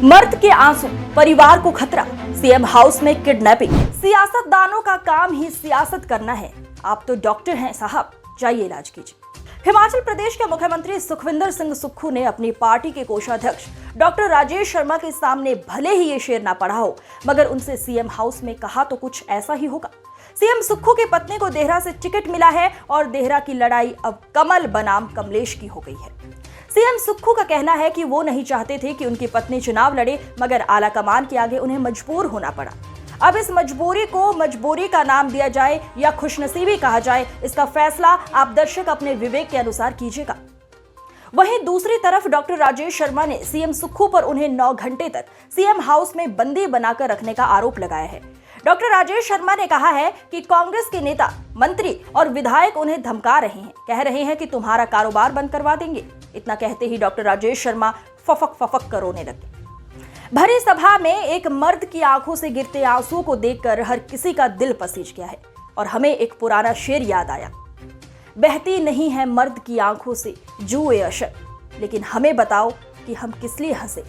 मर्द के आंसू, परिवार को खतरा, सीएम हाउस में किडनैपिंग। सियासतदानों का काम ही सियासत करना है। आप तो डॉक्टर हैं साहब, जाइए इलाज कीजिए। हिमाचल प्रदेश के मुख्यमंत्री सुखविंदर सिंह सुक्खू ने अपनी पार्टी के कोषाध्यक्ष डॉक्टर राजेश शर्मा के सामने भले ही ये शेर ना पढ़ा हो, मगर उनसे सीएम हाउस में कहा तो कुछ ऐसा ही होगा। सीएम सुक्खू की पत्नी को देहरा से टिकट मिला है और देहरा की लड़ाई अब कमल बनाम कमलेश की हो गई है। सीएम सुक्खू का कहना है कि वो नहीं चाहते थे कि उनकी पत्नी चुनाव लड़े, मगर आला कमान के आगे उन्हें मजबूर होना पड़ा। अब इस मजबूरी को मजबूरी का नाम दिया जाए या खुशनसीबी कहा जाए, इसका फैसला आप दर्शक अपने विवेक के अनुसार कीजिएगा। वहीं दूसरी तरफ डॉक्टर राजेश शर्मा ने सीएम सुक्खू पर उन्हें 9 घंटे तक सीएम हाउस में बंदी बनाकर रखने का आरोप लगाया है। डॉक्टर राजेश शर्मा ने कहा है कि कांग्रेस के नेता, मंत्री और विधायक उन्हें धमका रहे हैं, कह रहे हैं कि तुम्हारा कारोबार बंद करवा देंगे। इतना कहते ही डॉक्टर राजेश शर्मा फफक फफक कर रोने लगे। भरी सभा में एक मर्द की आंखों से गिरते आंसुओं को देखकर हर किसी का दिल पसीज गया है और हमें एक पुराना शेर याद आया। बहती नहीं है मर्द की आंखों से जुए अशक, लेकिन हमें बताओ कि हम किस लिए हंसे।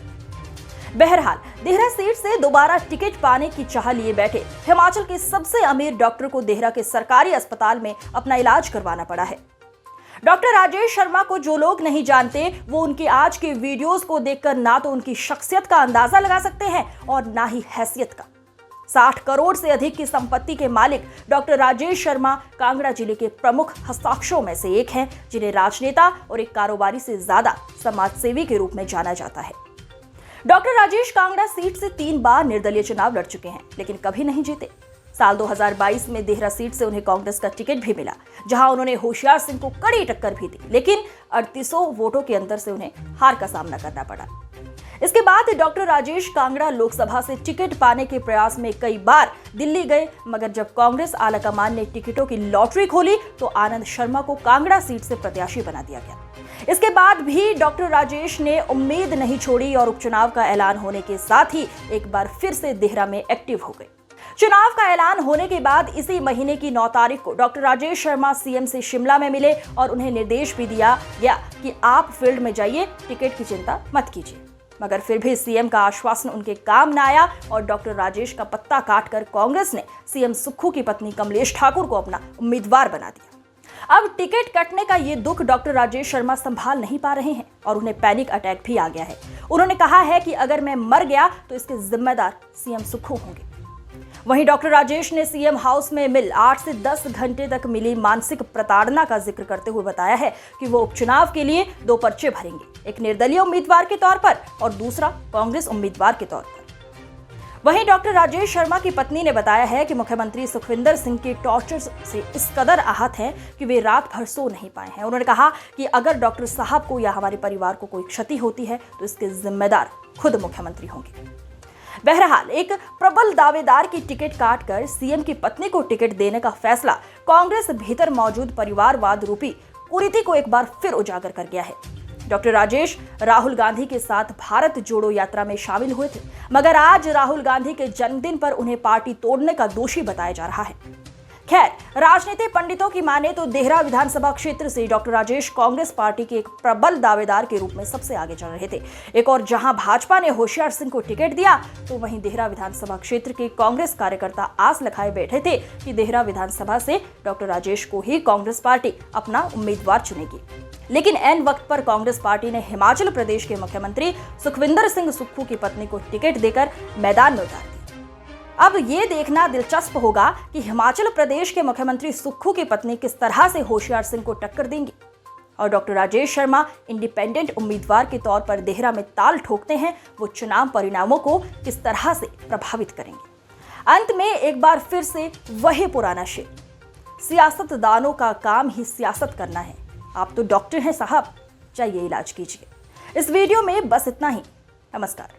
बहरहाल देहरा सीट से दोबारा टिकट पाने की चाह लिए बैठे हिमाचल के सबसे अमीर डॉक्टर को देहरा के सरकारी अस्पताल में अपना इलाज करवाना पड़ा है। डॉक्टर राजेश शर्मा को जो लोग नहीं जानते, वो उनके आज के वीडियोस को देखकर ना तो उनकी शख्सियत का अंदाजा लगा सकते हैं और ना ही हैसियत का। 60 करोड़ से अधिक की संपत्ति के मालिक डॉक्टर राजेश शर्मा कांगड़ा जिले के प्रमुख हस्ताक्षरों में से एक हैं, जिन्हें राजनेता और एक कारोबारी से ज्यादा समाजसेवी के रूप में जाना जाता है। डॉक्टर राजेश कांगड़ा सीट से 3 बार निर्दलीय चुनाव लड़ चुके हैं, लेकिन कभी नहीं जीते। साल 2022 में देहरा सीट से उन्हें कांग्रेस का टिकट भी मिला, जहां उन्होंने होशियार सिंह को कड़ी टक्कर भी दी, लेकिन 3800 वोटों के अंतर से उन्हें हार का सामना करना पड़ा। इसके बाद डॉक्टर राजेश कांगड़ा लोकसभा से टिकट पाने के प्रयास में कई बार दिल्ली गए, मगर जब कांग्रेस आलाकमान ने टिकटों की लॉटरी खोली तो आनंद शर्मा को कांगड़ा सीट से प्रत्याशी बना दिया गया। इसके बाद भी डॉक्टर राजेश ने उम्मीद नहीं छोड़ी और उपचुनाव का ऐलान होने के साथ ही एक बार फिर से देहरा में एक्टिव हो गए। चुनाव का ऐलान होने के बाद इसी महीने की 9 तारीख को डॉक्टर राजेश शर्मा सीएम से शिमला में मिले और उन्हें निर्देश भी दिया गया कि आप फील्ड में जाइए, टिकट की चिंता मत कीजिए। मगर फिर भी सीएम का आश्वासन उनके काम न आया और डॉक्टर राजेश का पत्ता काटकर कांग्रेस ने सीएम सुक्खू की पत्नी कमलेश ठाकुर को अपना उम्मीदवार बना दिया। अब टिकट कटने का ये दुख डॉक्टर राजेश शर्मा संभाल नहीं पा रहे हैं और उन्हें पैनिक अटैक भी आ गया है। उन्होंने कहा है कि अगर मैं मर गया तो इसके जिम्मेदार सीएम सुक्खू होंगे। वहीं डॉक्टर राजेश ने सीएम हाउस में मिल 8 से 10 घंटे तक मिली मानसिक प्रताड़ना का जिक्र करते हुए बताया है कि वो उपचुनाव के लिए 2 पर्चे भरेंगे, एक निर्दलीय उम्मीदवार के तौर पर और दूसरा कांग्रेस उम्मीदवार के तौर पर। वहीं डॉक्टर राजेश शर्मा की पत्नी ने बताया है कि मुख्यमंत्री सुखविंदर सिंह के टॉर्चर से इस कदर आहत हैं कि वे रात भर सो नहीं पाए हैं। उन्होंने कहा कि अगर डॉक्टर साहब को या हमारे परिवार को कोई क्षति होती है तो इसके जिम्मेदार खुद मुख्यमंत्री होंगे। बहरहाल एक प्रबल दावेदार की टिकट काटकर सीएम की पत्नी को टिकट देने का फैसला कांग्रेस भीतर मौजूद परिवारवाद रूपी कुरीति को एक बार फिर उजागर कर गया है। डॉक्टर राजेश राहुल गांधी के साथ भारत जोड़ो यात्रा में शामिल हुए थे, मगर आज राहुल गांधी के जन्मदिन पर उन्हें पार्टी तोड़ने का दोषी बताया जा रहा है। खैर, राजनीतिक पंडितों की माने तो देहरा विधानसभा क्षेत्र से डॉक्टर राजेश कांग्रेस पार्टी के एक प्रबल दावेदार के रूप में सबसे आगे चल रहे थे। एक और जहां भाजपा ने होशियार सिंह को टिकट दिया, तो वहीं देहरा विधानसभा क्षेत्र के कांग्रेस कार्यकर्ता आस लगाए बैठे थे कि देहरा विधानसभा से डॉक्टर राजेश को ही कांग्रेस पार्टी अपना उम्मीदवार चुनेगी। लेकिन ऐन वक्त पर कांग्रेस पार्टी ने हिमाचल प्रदेश के मुख्यमंत्री सुखविंदर सिंह सुक्खू की पत्नी को टिकट देकर मैदान में उतार दिया। अब ये देखना दिलचस्प होगा कि हिमाचल प्रदेश के मुख्यमंत्री सुक्खू की पत्नी किस तरह से होशियार सिंह को टक्कर देंगी और डॉक्टर राजेश शर्मा इंडिपेंडेंट उम्मीदवार के तौर पर देहरा में ताल ठोकते हैं, वो चुनाव परिणामों को किस तरह से प्रभावित करेंगे। अंत में एक बार फिर से वही पुराना शेर, सियासतदानों का काम ही सियासत करना है। आप तो डॉक्टर हैं साहब, जाइए इलाज कीजिए। इस वीडियो में बस इतना ही। नमस्कार।